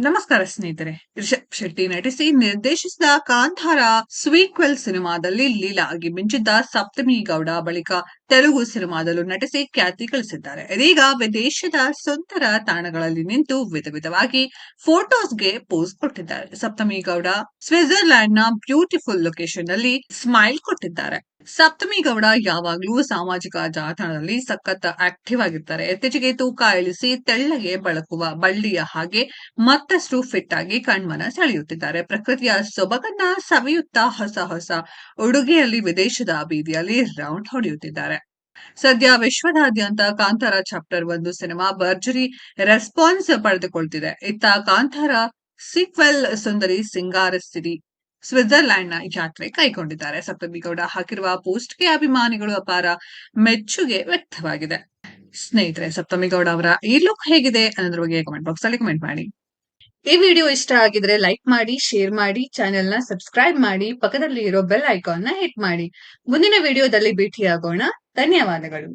ನಮಸ್ಕಾರ ಸ್ನೇಹಿತರೆ. ರಿಷಬ್ ಶೆಟ್ಟಿ ನಟಿಸಿ ನಿರ್ದೇಶಿಸಿದ ಕಾಂತಾರ ಸ್ವೀಕ್ವೆಲ್ ಸಿನಿಮಾದಲ್ಲಿ ಲೀಲಾ ಆಗಿ ಮಿಂಚಿದ್ದ ಸಪ್ತಮಿ ಗೌಡ ಬಳಿಕ ತೆಲುಗು ಸಿನಿಮಾದಲ್ಲೂ ನಟಿಸಿ ಖ್ಯಾತಿ ಗಳಿಸಿದ್ದಾರೆ. ಇದೀಗ ವಿದೇಶದ ಸುಂದರ ತಾಣಗಳಲ್ಲಿ ನಿಂತು ವಿಧವಾಗಿ ಫೋಟೋಸ್ಗೆ ಪೋಸ್ ಕೊಟ್ಟಿದ್ದಾರೆ. ಸಪ್ತಮಿ ಗೌಡ ಸ್ವಿಟ್ಜರ್ಲ್ಯಾಂಡ್ ನ ಬ್ಯೂಟಿಫುಲ್ ಲೊಕೇಶನ್ ನಲ್ಲಿ ಸ್ಮೈಲ್ ಕೊಟ್ಟಿದ್ದಾರೆ. ಸಪ್ತಮಿ ಗೌಡ ಯಾವಾಗ್ಲೂ ಸಾಮಾಜಿಕ ಜಾಲತಾಣದಲ್ಲಿ ಸಖತ್ ಆಕ್ಟಿವ್ ಆಗಿರ್ತಾರೆ. ಇತ್ತೀಚೆಗೆ ತೂಕ ಇಳಿಸಿ ತೆಳ್ಳಗೆ ಬಳಕುವ ಬಳ್ಳಿಯ ಹಾಗೆ ಮತ್ತಷ್ಟು ಫಿಟ್ ಆಗಿ ಕಣ್ಮನ ಸೆಳೆಯುತ್ತಿದ್ದಾರೆ. ಪ್ರಕೃತಿಯ ಸೊಬಗನ್ನ ಸವಿಯುತ್ತಾ ಹೊಸ ಉಡುಗೆಯಲ್ಲಿ ವಿದೇಶದ ಬೀದಿಯಲ್ಲಿ ರೌಂಡ್ ಹೊಡೆಯುತ್ತಿದ್ದಾರೆ. ಸದ್ಯ ವಿಶ್ವದಾದ್ಯಂತ ಕಾಂತಾರ ಚಾಪ್ಟರ್ 1 ಸಿನಿಮಾ ಭರ್ಜರಿ ರೆಸ್ಪಾನ್ಸ್ ಪಡೆದುಕೊಳ್ತಿದೆ. ಇತ್ತ ಕಾಂತಾರ ಸೀಕ್ವೆಲ್ ಸುಂದರಿ ಸಿಂಗಾರಸಿರಿ ಸ್ವಿಟ್ಜರ್ಲ್ಯಾಂಡ್ ನ ಯಾತ್ರೆ ಕೈಗೊಂಡಿದ್ದಾರೆ. ಸಪ್ತಮಿ ಗೌಡ ಹಾಕಿರುವ ಪೋಸ್ಟ್ಗೆ ಅಭಿಮಾನಿಗಳು ಅಪಾರ ಮೆಚ್ಚುಗೆ ವ್ಯಕ್ತವಾಗಿದೆ. ಸ್ನೇಹಿತರೆ, ಸಪ್ತಮಿ ಗೌಡ ಅವರ ಈ ಲುಕ್ ಹೇಗಿದೆ ಅನ್ನೋದ್ರ ಬಗ್ಗೆ ಕಮೆಂಟ್ ಬಾಕ್ಸ್ ಅಲ್ಲಿ ಕಮೆಂಟ್ ಮಾಡಿ. ಈ ವಿಡಿಯೋ ಇಷ್ಟ ಆಗಿದ್ರೆ ಲೈಕ್ ಮಾಡಿ, ಶೇರ್ ಮಾಡಿ, ಚಾನೆಲ್ ನ ಸಬ್ಸ್ಕ್ರೈಬ್ ಮಾಡಿ, ಪಕ್ಕದಲ್ಲಿ ಇರೋ ಬೆಲ್ ಐಕಾನ್ ನ ಹಿಟ್ ಮಾಡಿ. ಮುಂದಿನ ವಿಡಿಯೋದಲ್ಲಿ ಭೇಟಿಯಾಗೋಣ. ಧನ್ಯವಾದಗಳು.